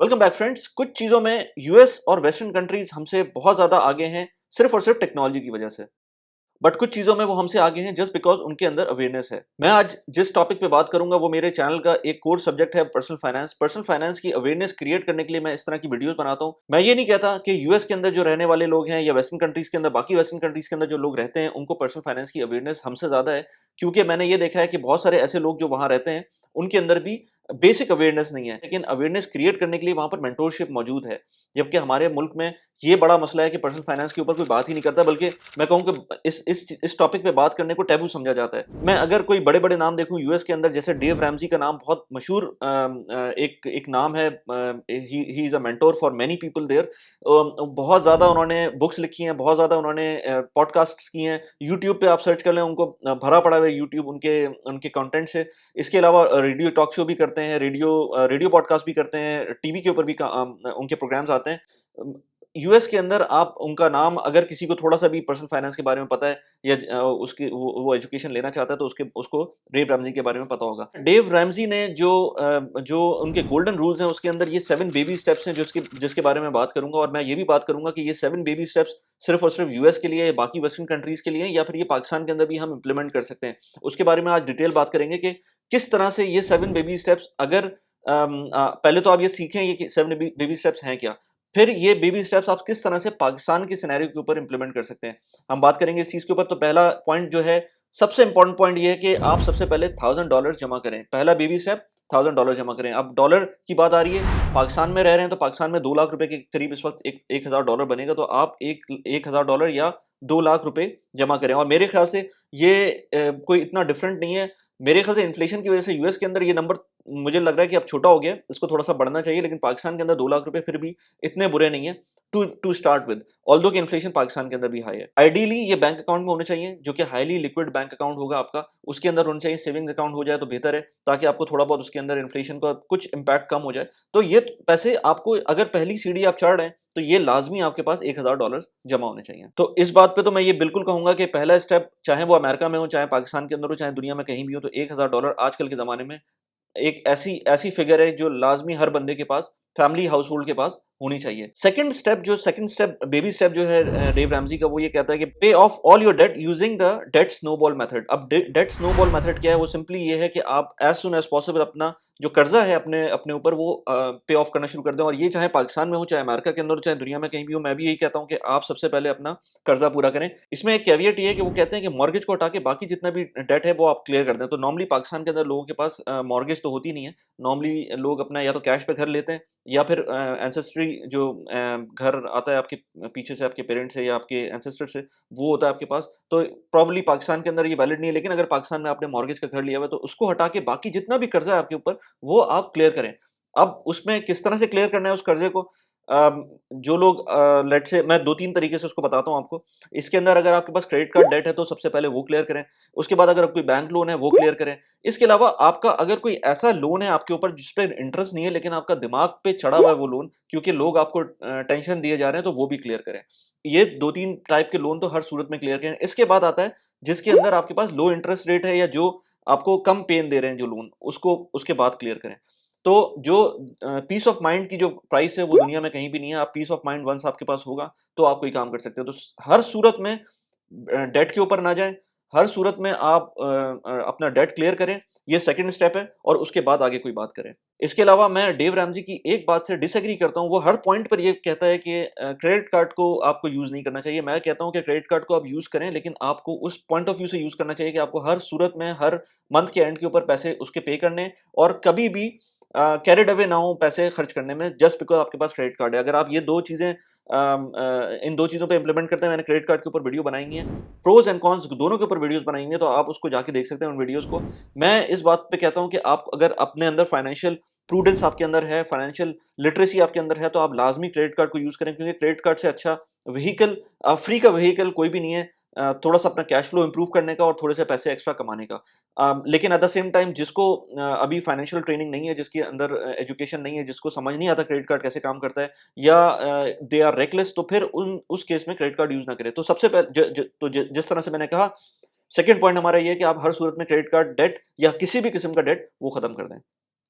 Welcome back friends. कुछ चीज़ों में यूएस और वेस्टर्न कंट्रीज हमसे बहुत ज़्यादा आगे हैं सिर्फ और सिर्फ टेक्नोलॉजी की वजह से। बट कुछ चीज़ों में वो हमसे आगे हैं जस्ट बिकॉज उनके अंदर अवेयरनेस है। मैं आज जिस टॉपिक पे बात करूंगा वो मेरे चैनल का एक कोर सब्जेक्ट है, पर्सनल फाइनेंस। पर्सनल फाइनेंस की अवेयरनेस क्रिएट करने के लिए मैं इस तरह की वीडियोस बनाता हूं। मैं ये नहीं कहता कि यूएस के अंदर जो रहने वाले लोग हैं या वेस्टर्न कंट्रीज के अंदर, बाकी वेस्टर्न कंट्रीज के अंदर जो लोग रहते हैं, उनको पर्सनल फाइनेंस की अवेयरनेस हमसे ज़्यादा है। क्योंकि मैंने ये देखा है कि बहुत सारे ऐसे लोग जो वहाँ रहते हैं उनके अंदर भी बेसिक अवेयरनेस नहीं है, लेकिन अवेयरनेस क्रिएट करने के लिए वहां पर मेंटोरशिप मौजूद है। जबकि हमारे मुल्क में ये बड़ा मसला है कि पर्सनल फाइनेंस के ऊपर कोई बात ही नहीं करता, बल्कि मैं कहूँ कि इस टॉपिक पे बात करने को टैबू समझा जाता है। मैं अगर कोई बड़े-बड़े नाम देखूँ यूएस के अंदर, जैसे डेव रैमजी का नाम बहुत मशहूर एक एक नाम है। He is a mentor for many people there. बहुत ज़्यादा उन्होंने बुक्स लिखी हैं, बहुत ज़्यादा उन्होंने पॉडकास्ट्स किए हैं। यूट्यूब पे आप सर्च कर लें, उनको भरा पड़ा हुआ है यूट्यूब उनके उनके कंटेंट से। इसके अलावा रेडियो टॉक शो भी करते हैं, रेडियो पॉडकास्ट भी करते हैं, टीवी के ऊपर भी उनके प्रोग्राम्स आते हैं। यूएस के अंदर आप उनका नाम, अगर किसी को थोड़ा-सा भी पर्सनल फाइनेंस के बारे में पता है या उसकी वो एजुकेशन लेना चाहता है, तो उसको डेव रैमजी के बारे में पता होगा। डेव रैमजी ने जो उनके गोल्डन रूल्स हैं, उसके अंदर ये 7 बेबी स्टेप्स हैं जिसके बारे में बात करूँगा। और मैं ये भी बात करूँगा कि ये 7 बेबी स्टेप्स सिर्फ़ और सिर्फ़ यूएस के लिए या बाकी वेस्टर्न कंट्रीज़ के लिए हैं, या फिर ये पाकिस्तान के अंदर भी हम इम्प्लीमेंट कर सकते हैं। उसके बारे में आज डिटेल बात करेंगे कि किस तरह से ये 7 बेबी स्टेप्स, अगर पहले तो आप ये सीखें ये कि 7 बेबी स्टेप्स हैं क्या? फिर ये बेबी स्टेप्स आप किस तरह से पाकिस्तान के सिनेरियो के ऊपर इंप्लीमेंट कर सकते हैं। हम बात करेंगे इस चीज़ के ऊपर। तो पहला पॉइंट जो है, सबसे इंपॉर्टेंट पॉइंट ये है कि आप सबसे पहले $1000 जमा करें। पहला बेबी स्टेप, $1000 जमा करें। अब डॉलर की बात आ रही है, पाकिस्तान में रह रहे हैं तो पाकिस्तान में 2 लाख रुपए के करीब इस वक़्त एक $1000 बनेगा, तो आप $1000 या 2 लाख रुपए जमा करें। और मेरे ख्याल से ये कोई इतना डिफरेंट नहीं है। मेरे ख्याल से इन्फ्लेशन की वजह से यूएस के अंदर ये नंबर मुझे लग रहा है कि अब छोटा हो गया है, इसको थोड़ा-सा बढ़ना चाहिए, लेकिन पाकिस्तान के अंदर 2 लाख रुपए फिर भी इतने बुरे नहीं है टू स्टार्ट विद, ऑल्दो कि इन्फ्लेशन पाकिस्तान के अंदर भी हाई है। आइडियली ये बैंक अकाउंट में होने चाहिए, जो कि हाईली लिक्विड बैंक अकाउंट होगा आपका। उसके अंदर होना चाहिए। सेविंग्स अकाउंट हो जाए तो बेहतर है, ताकि आपको थोड़ा बहुत उसके अंदर इन्फ्लेशन का कुछ इम्पैक्ट कम हो जाए। तो ये पैसे आपको, अगर पहली सीढ़ी आप चढ़ रहे हैं, तो ये लाज़मी आपके पास $1000 जमा होने चाहिए। तो इस बात पे तो मैं ये बिल्कुल कहूँगा कि पहला स्टेप, चाहे वो अमेरिका में हो, चाहे पाकिस्तान के अंदर हो, चाहे दुनिया में कहीं भी हो, तो $1000 आजकल के ज़माने में एक ऐसी ऐसी फिगर है जो लाज़मी हर बंदे के पास, फैमिली हाउसहोल्ड के पास होनी चाहिए। सेकंड स्टेप बेबी स्टेप जो है डेव रैमजी का, वो ये कहता है कि pay off all your debt using the debt snowball method. अब डेट स्नोबॉल मेथड क्या है? वो सिंपली ये है कि आप एज़ सून एज़ पॉसिबल अपना जो कर्जा है अपने अपने ऊपर, वो पे ऑफ करना शुरू कर दें। और ये चाहे पाकिस्तान में हो, चाहे अमेरिका के अंदर हो, चाहे दुनिया में कहीं भी हो, मैं भी यही कहता हूँ कि आप सबसे पहले अपना कर्जा पूरा करें। इसमें एक कैविएट ये है कि वो कहते हैं कि मॉर्गेज को हटा के बाकी जितना भी डेट है वो आप क्लियर कर दें। तो नॉर्मली पाकिस्तान के अंदर लोगों के पास मॉर्गेज तो होती नहीं है। नॉर्मली लोग अपना या तो कैश पे घर लेते हैं, या फिर एंसेस्ट्री जो घर आता है आपके पीछे से, आपके पेरेंट्स से या आपके एंसेस्टर से, वो होता है आपके पास। तो प्रॉब्ली पाकिस्तान के अंदर ये वैलिड नहीं है, लेकिन अगर पाकिस्तान में आपने मॉर्गेज का घर लिया हुआ है, तो उसको हटा के बाकी जितना भी कर्जा है आपके ऊपर, वो आप क्लियर करें। अब उसमें किस तरह से क्लियर करना है उस कर्जे को? जो लोग लेट्स से, मैं 2-3 तरीके से उसको बताता हूँ आपको। इसके अंदर अगर आपके पास क्रेडिट कार्ड डेट है, तो सबसे पहले वो क्लियर करें। उसके बाद अगर कोई बैंक लोन है, वो क्लियर करें। इसके अलावा आपका अगर कोई ऐसा लोन है आपके ऊपर जिस पे इंटरेस्ट नहीं है, लेकिन आपका दिमाग पे चढ़ा हुआ है वो लोन, क्योंकि लोग आपको टेंशन दिए जा रहे हैं, तो वो भी क्लियर करें। ये 2-3 टाइप के लोन तो हर सूरत में क्लियर करें। इसके बाद आता है जिसके अंदर आपके पास लो इंटरेस्ट रेट है, या जो आपको कम पेन दे रहे हैं जो लोन, उसको उसके बाद क्लियर करें। तो जो पीस ऑफ माइंड की जो प्राइस है, वो दुनिया में कहीं भी नहीं है। आप पीस ऑफ माइंड वंस आपके पास होगा, तो आप कोई काम कर सकते हो। तो हर सूरत में डेट के ऊपर ना जाएँ। हर सूरत में आप अपना डेट क्लियर करें। ये सेकंड स्टेप है, और उसके बाद आगे कोई बात करें। इसके अलावा मैं डेव रैमजी की एक बात से डिसएग्री करता हूँ। वो हर पॉइंट पर ये कहता है कि क्रेडिट कार्ड को आपको यूज़ नहीं करना चाहिए। मैं कहता हूँ कि क्रेडिट कार्ड को आप यूज़ करें, लेकिन आपको उस पॉइंट ऑफ व्यू से यूज़ करना चाहिए कि आपको हर सूरत में, हर मंथ के एंड के ऊपर पैसे उसके पे करने, और कभी भी कैरिड अवे ना हो पैसे खर्च करने में, जस्ट बिकॉज़ आपके पास क्रेडिट कार्ड है। अगर आप ये 2 चीज़ें इन 2 चीज़ों पे इम्प्लीमेंट करते हैं, मैंने क्रेडिट कार्ड के ऊपर वीडियो बनाई हैं, प्रोज़ एंड कॉन्स दोनों के ऊपर वीडियोज़ बनाई हैं, तो आप उसको जाके देख सकते हैं उन वीडियोज़ को। मैं इस बात पे कहता हूँ कि आप अगर अपने अंदर फाइनेंशियल प्रूडेंस आपके अंदर है, फाइनेंशियल लिटरेसी आपके अंदर है, तो आप लाज़मी क्रेडिट कार्ड को यूज़ करें, क्योंकि क्रेडिट कार्ड से अच्छा व्हीकल, फ्री का व्हीकल कोई भी नहीं है थोड़ा-सा अपना कैश फ्लो इम्प्रूव करने का और थोड़े से पैसे एक्स्ट्रा कमाने का। लेकिन एट द सेम टाइम जिसको अभी फाइनेंशियल ट्रेनिंग नहीं है, जिसके अंदर एजुकेशन नहीं है, जिसको समझ नहीं आता क्रेडिट कार्ड कैसे काम करता है, या दे आर रेकलेस, तो फिर उस केस में क्रेडिट कार्ड यूज़ ना करें। तो सबसे पहले जिस तरह से मैंने कहा, सेकंड पॉइंट हमारा ये है कि आप हर सूरत में क्रेडिट कार्ड डेट या किसी भी किस्म का डेट वो खत्म कर दें।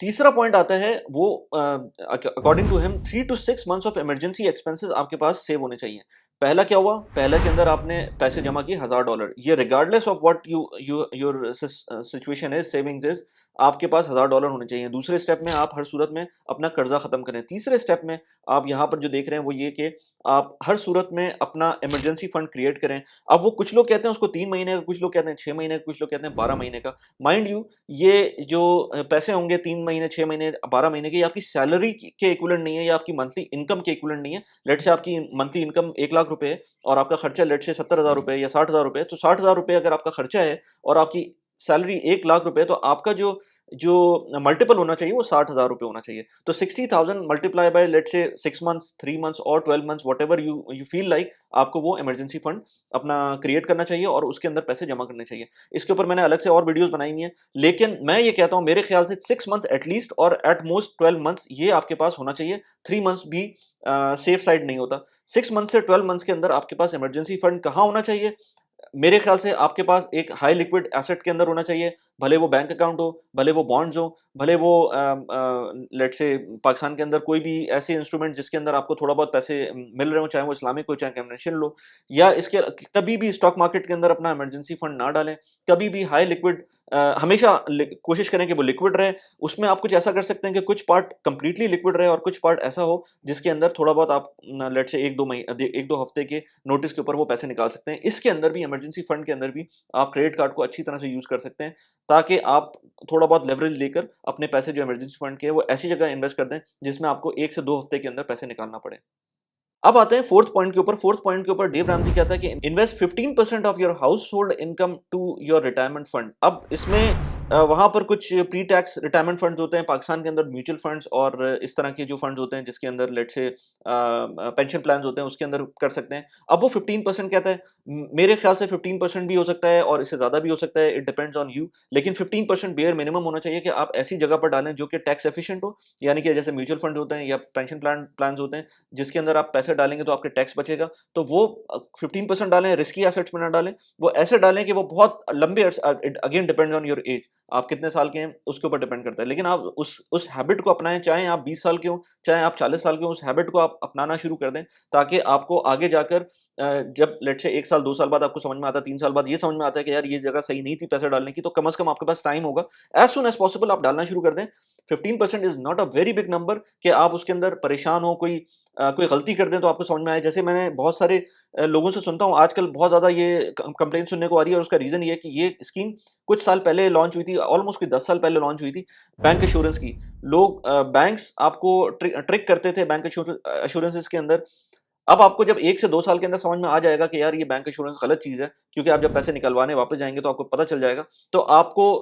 तीसरा पॉइंट आता है वो according to him 3 to 6 months of emergency expenses आपके पास सेव होने चाहिए। पहला क्या हुआ, पहला के अंदर आपने पैसे जमा किए $1000, ये regardless of what your situation is, savings is, आपके पास $1000 होने चाहिए। दूसरे स्टेप में आप हर सूरत में अपना कर्जा खत्म करें। तीसरे स्टेप में आप यहाँ पर जो देख रहे हैं वो ये कि आप हर सूरत में अपना इमरजेंसी फंड क्रिएट करें। अब वो कुछ लोग कहते हैं उसको 3 महीने का, कुछ लोग कहते हैं 6 महीने का, कुछ लोग कहते हैं 12 महीने का। माइंड यू, ये जो पैसे होंगे 3 महीने, 6 महीने, 12 महीने के, ये आपकी सैलरी के इक्विवेलेंट नहीं है, या आपकी मंथली इनकम के इक्विवेलेंट नहीं है। लेट से आपकी मंथली इनकम 1 लाख रुपए है और आपका खर्चा लेट से 70,000 रुपए या 60,000 रुपए, तो 60,000 रुपए अगर आपका खर्चा है और आपकी सैलरी 1 लाख रुपए, तो आपका जो जो मल्टीपल होना चाहिए वो 60,000 रुपए होना चाहिए। तो 60,000 मल्टीप्लाई बाय लेट से 6 मंथ्स, 3 मंथ्स और 12 months, what ever you feel like, आपको वो इमरजेंसी फंड अपना क्रिएट करना चाहिए और उसके अंदर पैसे जमा करने चाहिए। इसके ऊपर मैंने अलग से और वीडियोस बनाई हुई हैं, लेकिन मैं ये कहता हूं मेरे ख्याल से 6 मंथ्स एटलीस्ट और एट मोस्ट 12 मंथ्स ये आपके पास होना चाहिए। 3 मंथ्स भी सेफ साइड नहीं होता। 6 मंथ से 12 मंथ्स के अंदर आपके पास इमरजेंसी फंड कहाँ होना चाहिए? मेरे ख्याल से आपके पास एक हाई लिक्विड एसेट के अंदर होना चाहिए, भले वो बैंक अकाउंट हो, भले वो बॉन्ड्स हो, भले वो लेट्स से पाकिस्तान के अंदर कोई भी ऐसे इंस्ट्रूमेंट जिसके अंदर आपको थोड़ा बहुत पैसे मिल रहे हो, चाहे वो इस्लामिक हो, चाहे कन्वेंशनल लो, या इसके कभी भी स्टॉक मार्केट के अंदर अपना इमरजेंसी फंड ना डालें। कभी भी हाई लिक्विड हमेशा कोशिश करें कि वो लिक्विड रहे। उसमें आप कुछ ऐसा कर सकते हैं कि कुछ पार्ट कंप्लीटली लिक्विड रहे और कुछ पार्ट ऐसा हो जिसके अंदर थोड़ा बहुत आप लेट्स से 1-2 हफ्ते के नोटिस के ऊपर वो पैसे निकाल सकते हैं। इसके अंदर भी, इमरजेंसी फंड के अंदर भी, आप क्रेडिट कार्ड को अच्छी तरह से यूज कर सकते हैं, ताकि आप थोड़ा बहुत लेवरेज लेकर अपने पैसे जो इमरजेंसी फंड के हैं वो ऐसी जगह इन्वेस्ट कर दें जिसमें आपको 1 से 2 हफ्ते के अंदर पैसे निकालना पड़े। अब आते हैं फोर्थ पॉइंट के ऊपर। फोर्थ पॉइंट के ऊपर डेव रैमजी कहता है कि invest 15% of your household income to your retirement fund. अब इसमें वहां पर कुछ प्री टैक्स रिटायरमेंट फंड्स होते हैं पाकिस्तान के अंदर, म्यूचुअल फंड्स और इस तरह के जो फंड्स होते हैं जिसके अंदर लेट से पेंशन प्लान होते हैं, उसके अंदर कर सकते हैं। अब वो 15% कहता है, मेरे ख्याल से 15% भी हो सकता है और इससे ज्यादा भी हो सकता है, इट डिपेंड्स ऑन यू, लेकिन 15% बेयर मिनिमम होना चाहिए कि आप ऐसी जगह पर डालें जो कि टैक्स एफिशिएंट हो, यानी कि जैसे म्यूचुअल फंड होते हैं या पेंशन प्लान होते हैं जिसके अंदर आप पैसे डालेंगे तो आपके टैक्स बचेगा। तो वो 15% डालें, रिस्की एसेट्स में ना डालें, वो ऐसे डालें कि वो बहुत लंबे, again depends on your age, आप कितने साल के हैं उसके ऊपर डिपेंड करता है, लेकिन आप उस हैबिट को अपनाएं, चाहे आप 20 साल के हो, चाहे आप 40 साल के हो, उस हैबिट को आप अपनाना शुरू कर दें, ताकि आपको आगे जाकर जब लेट से 1 साल 2 साल बाद आपको समझ में आता है, 3 साल बाद ये समझ में आता है कि यार ये जगह सही नहीं थी पैसे डालने की, तो कम से कम आपके पास टाइम होगा, एज सुन एज पॉसिबल आप डालना शुरू कर दें। 15% is not a very big number कि आप उसके अंदर परेशान हो, कोई गलती कर दें तो आपको समझ में आए। जैसे मैंने बहुत सारे लोगों से सुनता हूँ आजकल, बहुत ज़्यादा ये कंप्लेन सुनने को आ रही है, और उसका रीज़न ये है कि ये स्कीम कुछ साल पहले लॉन्च हुई थी, ऑलमोस्ट कोई 10 साल पहले लॉन्च हुई थी, बैंक एश्योरेंस की। लोग बैंक्स आपको ट्रिक करते थे बैंक एश्योरेंसेस के अंदर। अब आपको जब 1 से 2 साल के अंदर समझ में आ जाएगा कि यार ये बैंक एश्योरेंस गलत चीज़ है, क्योंकि आप जब पैसे निकलवाने वापस जाएँगे तो आपको पता चल जाएगा। तो आपको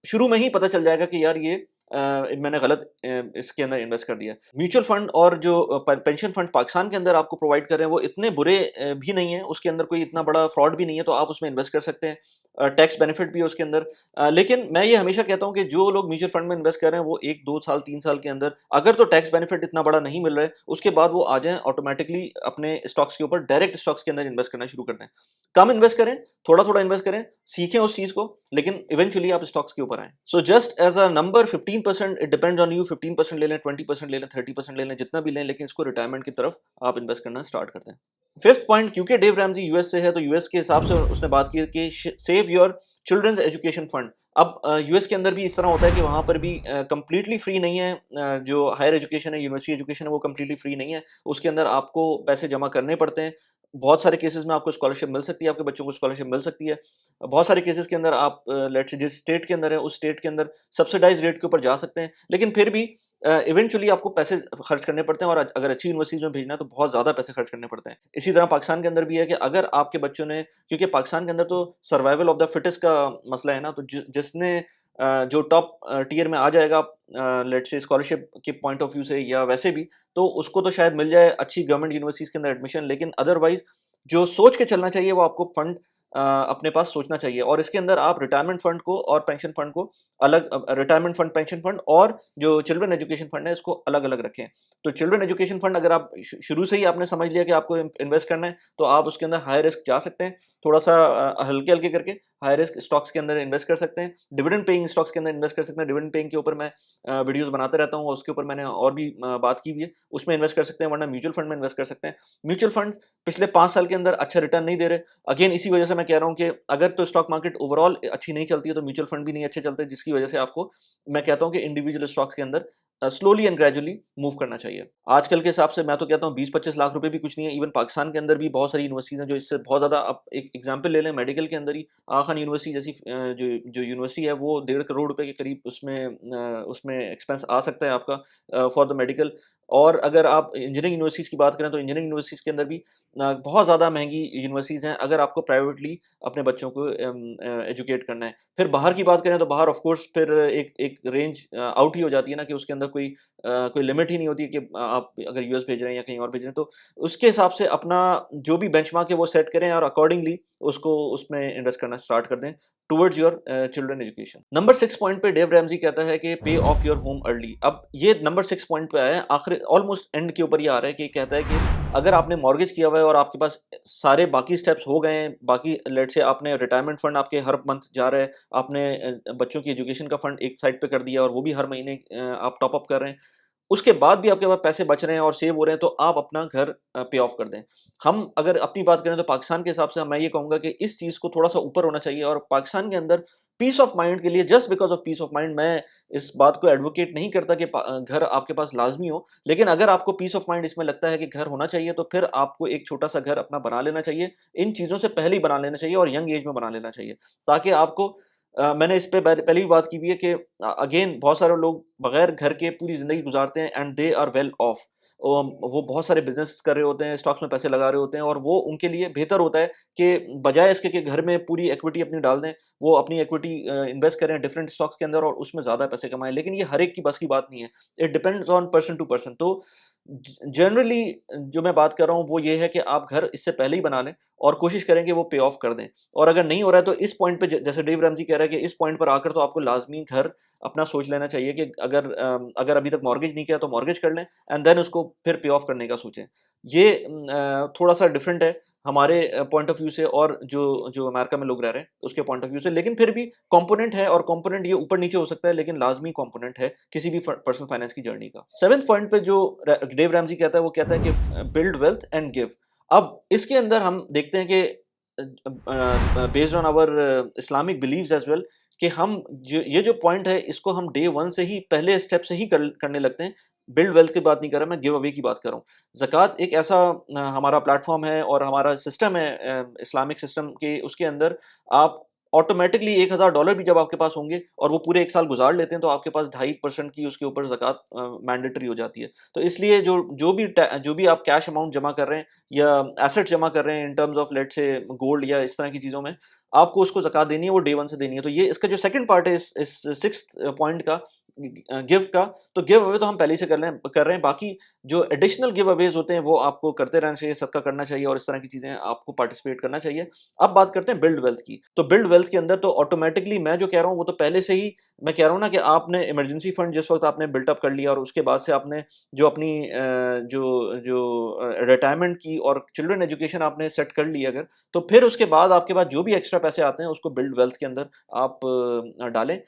शुरू में ही पता चल जाएगा कि यार ये मैंने गलत इसके अंदर इन्वेस्ट कर दिया। म्यूचुअल फंड और जो पेंशन फंड पाकिस्तान के अंदर आपको प्रोवाइड कर रहे हैं वो इतने बुरे भी नहीं है, उसके अंदर कोई इतना बड़ा फ्रॉड भी नहीं है, तो आप उसमें इन्वेस्ट कर सकते हैं। टैक्स बेनिफिट भी है उसके अंदर। लेकिन मैं ये हमेशा कहता हूँ कि जो लोग म्यूचुअल फंड में इन्वेस्ट कर रहे हैं वो 1-2 साल 3 साल के अंदर अगर तो टैक्स बेनिफिट इतना बड़ा नहीं मिल रहा है, उसके बाद वो आ जाएं ऑटोमेटिकली अपने स्टॉक्स के ऊपर, डायरेक्ट स्टॉक्स के अंदर इन्वेस्ट करना शुरू कर दें। कम इन्वेस्ट करें, थोड़ा थोड़ा इन्वेस्ट करें, सीखें उस चीज को, लेकिन इवेंचुअली आप स्टॉक्स के ऊपर आए। So just as a number 15%, it depends on you. 15% ले लें, 20% ले लें, 30% ले लें, जितना भी लें, लेकिन इसको रिटायरमेंट की तरफ आप इन्वेस्ट करना स्टार्ट करते हैं। फिफ्थ पॉइंट, क्योंकि डेव रैमजी यूएस से है तो यूएस के हिसाब से उसने बात की कि save your children's education fund. अब यूएस के अंदर भी इस तरह होता है कि वहाँ पर भी कंप्लीटली फ्री नहीं है, जो हायर एजुकेशन है, यूनिवर्सिटी एजुकेशन है, वो कंप्लीटली फ्री नहीं है, उसके अंदर आपको पैसे जमा करने पड़ते हैं। बहुत सारे केसेस में आपको स्कॉलरशिप मिल सकती है, आपके बच्चों को स्कॉलरशिप मिल सकती है। बहुत सारे केसेस के अंदर आप लेट्स से जिस स्टेट के अंदर है उस स्टेट के अंदर सब्सिडाइज रेट के ऊपर जा सकते हैं, लेकिन फिर भी इवेंचुअली आपको पैसे खर्च करने पड़ते हैं, और अगर अच्छी यूनिवर्सिटीज में भेजना है तो बहुत ज़्यादा पैसे खर्च करने पड़ते हैं। इसी तरह पाकिस्तान के अंदर भी है कि अगर आपके बच्चों ने, क्योंकि पाकिस्तान के अंदर तो सर्वाइवल ऑफ द फिटेस्ट का मसला है ना, तो जिसने जो टॉप टियर में आ जाएगा लेट्स से स्कॉलरशिप के पॉइंट ऑफ व्यू से या वैसे भी, तो उसको तो शायद मिल जाए अच्छी गवर्नमेंट यूनिवर्सिटीज के अंदर एडमिशन, लेकिन अदरवाइज जो सोच के चलना चाहिए वो आपको फंड अपने पास सोचना चाहिए। और इसके अंदर आप रिटायरमेंट फंड को और पेंशन फंड को अलग, रिटायरमेंट फंड, पेंशन फंड और जो चिल्ड्रन एजुकेशन फंड है इसको अलग अलग रखें। तो चिल्ड्रन एजुकेशन फंड अगर आप शुरू से ही आपने समझ लिया कि आपको इन्वेस्ट करना है, तो आप उसके अंदर हाई रिस्क जा सकते हैं, थोड़ा सा हल्के हल्के करके हाई रिस्क स्टॉक्स के अंदर इन्वेस्ट कर सकते हैं, डिविडेंड पेइंग स्टॉक्स के अंदर इन्वेस्ट कर सकते हैं। डिविडेंड पेइंग के ऊपर मैं वीडियोस बनाते रहता हूँ, उसके ऊपर मैंने और भी बात की हुई है, उसमें इन्वेस्ट कर सकते हैं, वरना म्यूचुअल फंड में इन्वेस्ट कर सकते हैं। म्यूचुअल फंड्स पिछले 5 साल के अंदर अच्छा रिटर्न नहीं दे रहे। अगेन इसी वजह से मैं कह रहा हूँ कि अगर तो स्टॉक मार्केट ओवरऑल अच्छी नहीं चलती है तो म्यूचुअल फंड भी नहीं अच्छे चलते, जिसकी वजह से आपको मैं कहता हूँ कि इंडिविजुअल स्टॉक्स के अंदर स्लोली एंड ग्रेजुअली मूव करना चाहिए। आजकल के हिसाब से मैं तो कहता हूँ 20-25 लाख रुपए भी कुछ नहीं है। इवन पाकिस्तान के अंदर भी बहुत सारी यूनिवर्सिटीज़ हैं जो इससे बहुत ज़्यादा, आप एक एग्जांपल ले लें मेडिकल के अंदर ही, आगा खान यूनिवर्सिटी जैसी जो जो यूनिवर्सिटी है वो 1.5 करोड़ रुपए के करीब उसमें एक्सपेंस आ सकता है आपका फॉर द मेडिकल। और अगर आप इंजीनियरिंग यूनिवर्सिटीज़ की बात करें तो इंजीनियरिंग यूनिवर्सिटीज़ के अंदर भी बहुत ज़्यादा महंगी यूनिवर्सिटीज़ हैं अगर आपको प्राइवेटली अपने बच्चों को एजुकेट करना है। फिर बाहर की बात करें तो बाहर ऑफ कोर्स फिर एक एक रेंज आउट ही हो जाती है ना, कि उसके अंदर कोई लिमिट ही नहीं होती कि आप अगर यूएस भेज रहे हैं या कहीं और भेज रहे हैं, तो उसके हिसाब से अपना जो भी बेंचमार्क है वो सेट करें और अकॉर्डिंगली उसको उसमें इन्वेस्ट करना स्टार्ट कर दें towards your children education. Number 6 point पे डेव रैमजी कहता है कि pay of your home early. अब ये नंबर 6 पॉइंट पे आया है, आखिर ऑलमोस्ट एंड के ऊपर ये आ रहा है कि कहता है कि अगर आपने मॉर्गेज किया हुआ है और आपके पास सारे बाकी स्टेप्स हो गए हैं, बाकी लेट से आपने रिटायरमेंट फंड आपके हर मंथ जा रहा है, आपने बच्चों की एजुकेशन का फंड एक साइड पे कर दिया और वो भी हर महीने आप टॉप अप कर रहे हैं, उसके बाद भी आपके पास पैसे बच रहे हैं और सेव हो रहे हैं, तो आप अपना घर पे ऑफ कर दें। हम अगर अपनी बात करें तो पाकिस्तान के हिसाब से मैं ये कहूँगा कि इस चीज़ को थोड़ा-सा ऊपर होना चाहिए और पाकिस्तान के अंदर पीस ऑफ माइंड के लिए, just because of peace of mind, मैं इस बात को एडवोकेट नहीं करता कि घर आपके पास लाज़मी हो, लेकिन अगर आपको पीस ऑफ माइंड इसमें लगता है कि घर होना चाहिए, तो फिर आपको एक छोटा-सा घर अपना बना लेना चाहिए। इन चीज़ों से पहले ही बना लेना चाहिए और यंग एज में बना लेना चाहिए, ताकि आपको मैंने इस पे पहले भी बात की हुई है कि अगेन बहुत सारे लोग बगैर घर के पूरी ज़िंदगी गुज़ारते हैं and they are well off. वो बहुत सारे बिज़नेस कर रहे होते हैं, स्टॉक्स में पैसे लगा रहे होते हैं और वो उनके लिए बेहतर होता है कि बजाय इसके कि घर में पूरी इक्विटी अपनी डाल दें, वो अपनी इक्विटी इन्वेस्ट करें डिफरेंट स्टॉक्स के अंदर और उसमें ज़्यादा पैसे कमाएँ। लेकिन ये हर एक की बस की बात नहीं है। It depends on person to person. तो जनरली जो मैं बात कर रहा हूँ वो ये है कि आप घर इससे पहले ही बना लें और कोशिश करें कि वो पे ऑफ कर दें। और अगर नहीं हो रहा है तो इस पॉइंट पे जैसे डेव रैमजी कह रहा है कि इस पॉइंट पर आकर तो आपको लाज़मी घर अपना सोच लेना चाहिए कि अगर अभी तक मॉर्गेज नहीं किया तो मॉर्गेज कर लें एंड देन उसको फिर पे ऑफ करने का सोचें। ये थोड़ा-सा डिफरेंट है हमारे पॉइंट ऑफ व्यू से और जो जो अमेरिका में लोग रह रहे हैं उसके पॉइंट ऑफ व्यू से, लेकिन फिर भी कंपोनेंट है और कंपोनेंट ये ऊपर-नीचे हो सकता है, लेकिन लाज़मी कंपोनेंट है किसी भी पर्सनल फाइनेंस की जर्नी का। 7th पॉइंट पे जो डेव रैमजी कहता है वो कहता है कि बिल्ड वेल्थ एंड गिव। अब इसके अंदर हम देखते हैं कि based on our Islamic beliefs as well, कि हम ये जो पॉइंट है इसको हम डे 1 से ही पहले स्टेप से ही करने लगते हैं। बिल्ड वेल्थ की बात नहीं कर रहा मैं, गिव अवे की बात कर रहा हूँ। ज़कात एक ऐसा हमारा प्लेटफ़ॉर्म है और हमारा सिस्टम है इस्लामिक सिस्टम के, उसके अंदर आप ऑटोमैटिकली $1000 भी जब आपके पास होंगे और वो पूरे 1 साल गुज़ार लेते हैं, तो आपके पास 2.5% की उसके ऊपर ज़कात मैंडेटरी हो जाती है। तो इसलिए जो भी आप कैश अमाउंट जमा कर रहे हैं या एसेट जमा कर रहे हैं in terms of let's say gold या इस तरह की चीज़ों में, आपको उसको ज़कात देनी है, वो डे 1 से देनी है। तो ये इसका जो सेकंड पार्ट है इस 6th पॉइंट का, गिव का, तो गिव अवे तो हम पहले ही से कर रहे हैं। बाकी जो एडिशनल गिव अवेज़ होते हैं वो आपको करते रहना चाहिए, सदका करना चाहिए और इस तरह की चीज़ें आपको पार्टिसिपेट करना चाहिए। अब बात करते हैं बिल्ड वेल्थ की। तो बिल्ड वेल्थ के अंदर तो ऑटोमैटिकली मैं जो कह रहा हूँ वो तो पहले से ही मैं कह रहा हूँ ना, कि आपने इमरजेंसी फंड जिस वक़्त आपने बिल्ट अप कर लिया और उसके बाद से आपने जो अपनी रिटायरमेंट की और चिल्ड्रन एजुकेशन आपने सेट कर ली अगर, तो फिर उसके बाद आपके पास जो भी एक्स्ट्रा पैसे आते हैं उसको बिल्ड वेल्थ के अंदर आप डालें।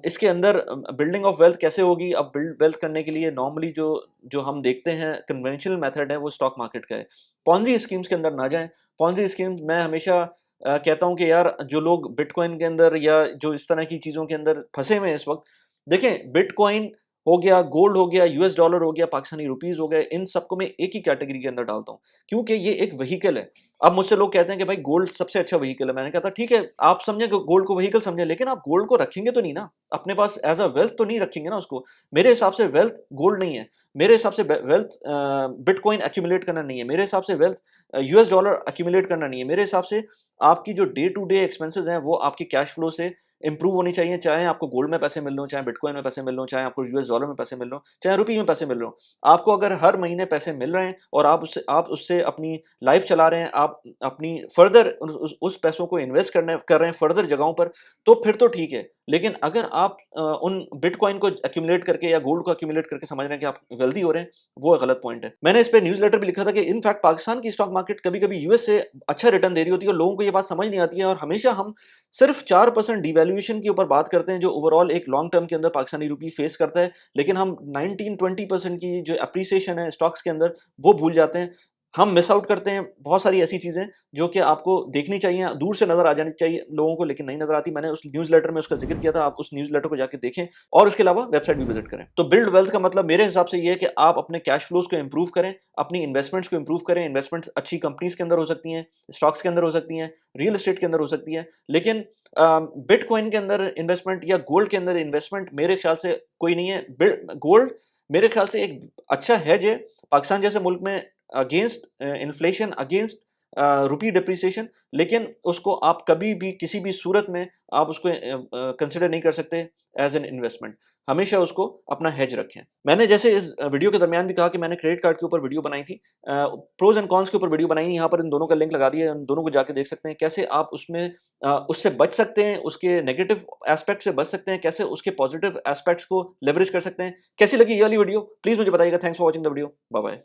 इसके अंदर बिल्डिंग ऑफ वेल्थ कैसे होगी? अब बिल्ड वेल्थ करने के लिए नॉर्मली जो जो हम देखते हैं कन्वेंशनल मेथड है वो स्टॉक मार्केट का है। पॉन्ज़ी स्कीम्स के अंदर ना जाएँ। पॉन्ज़ी स्कीम्स मैं हमेशा कहता हूँ कि यार जो लोग बिटकॉइन के अंदर या जो इस तरह की चीज़ों के अंदर फँसे हुए हैं इस वक़्त, देखें बिटकॉइन हो गया, गोल्ड हो गया, यूएस डॉलर हो गया, पाकिस्तानी रुपीज़ हो गए, इन सबको मैं एक ही कैटेगरी के अंदर डालता हूँ, क्योंकि ये एक व्हीकल है। अब मुझसे लोग कहते हैं कि भाई गोल्ड सबसे अच्छा व्हीकल है। मैंने कहा था ठीक है, आप समझें गोल्ड को व्हीकल समझें, लेकिन आप गोल्ड को रखेंगे तो नहीं ना, अपने पास एज़ अ वेल्थ तो नहीं रखेंगे ना उसको। मेरे हिसाब से वेल्थ गोल्ड नहीं है, मेरे हिसाब से वेल्थ बिटकॉइन एक्यूमुलेट करना नहीं है, मेरे हिसाब से वेल्थ यूएस डॉलर एक्यूमुलेट करना नहीं है। मेरे हिसाब से आपकी जो डे टू डे एक्सपेंसेस हैं वो आपके कैश फ्लो से इंप्रूव होनी चाहिए, चाहे आपको गोल्ड में पैसे मिल रहे हों, चाहे बिटकॉइन में पैसे मिल रहे हों, चाहे आपको यूएस डॉलर में पैसे मिल रहे हों, चाहे रुपये में पैसे मिल रहे हों। आपको अगर हर महीने पैसे मिल रहे हैं और आप उससे अपनी लाइफ चला रहे हैं, आप अपनी फर्दर उस पैसों को इन्वेस्ट कर रहे हैं फर्दर जगहों पर, तो फिर तो ठीक है। लेकिन अगर आप उन बिटकॉइन को एक्यूमुलेट करके या गोल्ड को एक्यूमुलेट करके समझ रहे हैं कि आप वेल्दी हो रहे हैं, वो गलत पॉइंट है। मैंने इस पे न्यूज़लेटर भी लिखा था कि इनफैक्ट पाकिस्तान की स्टॉक मार्केट कभी-कभी यूएस से अच्छा रिटर्न दे रही होती है और लोगों को ये बात समझ नहीं आती है और हमेशा हम सिर्फ 4% डिवैल्यूएशन के ऊपर बात करते हैं जो ओवरऑल एक लॉन्ग टर्म के अंदर पाकिस्तानी रुपी फेस करता है, लेकिन हम 19-20% की जो अप्रिसिएशन है स्टॉक्स के अंदर वो भूल जाते हैं। हम मिस आउट करते हैं बहुत सारी ऐसी चीज़ें जो कि आपको देखनी चाहिए, दूर से नज़र आ जानी चाहिए लोगों को, लेकिन नहीं नज़र आती। मैंने उस न्यूज़लेटर में उसका ज़िक्र किया था, आप उस न्यूज़लेटर को जाके देखें और उसके अलावा वेबसाइट भी विज़िट करें। तो बिल्ड वेल्थ का मतलब मेरे हिसाब से ये है कि आप अपने कैश फ्लोज़ को इम्प्रूव करें, अपनी इन्वेस्टमेंट्स को इम्प्रूव करें। इन्वेस्टमेंट्स अच्छी कंपनीज़ के अंदर हो सकती हैं, स्टॉक्स के अंदर हो सकती हैं, रियल एस्टेट के अंदर हो सकती है, लेकिन बिटकॉइन के अंदर इन्वेस्टमेंट या गोल्ड के अंदर इन्वेस्टमेंट मेरे ख्याल से कोई नहीं है। गोल्ड मेरे ख्याल से एक अच्छा हेज है पाकिस्तान जैसे मुल्क में अगेंस्ट इन्फ्लेशन, अगेंस्ट रुपी डिप्रिसिएशन, लेकिन उसको आप कभी भी किसी भी सूरत में आप उसको कंसिडर नहीं कर सकते एज एन इन्वेस्टमेंट। हमेशा उसको अपना हेज रखें। मैंने जैसे इस वीडियो के दरमियान भी कहा कि मैंने क्रेडिट कार्ड के ऊपर वीडियो बनाई थी, प्रोज एंड कॉन्स के ऊपर वीडियो बनाई है, यहाँ पर इन दोनों का लिंक लगा दिया है, उन दोनों को जाके देख सकते हैं कैसे आप उसमें उससे बच सकते हैं, उसके नेगेटिव एस्पेक्ट से बच सकते हैं, कैसे उसके पॉजिटिव एस्पेक्ट्स को लेवरेज कर सकते हैं। कैसी लगी ये वाली वीडियो प्लीज मुझे बताइएगा। Thanks for watching the video, bye bye.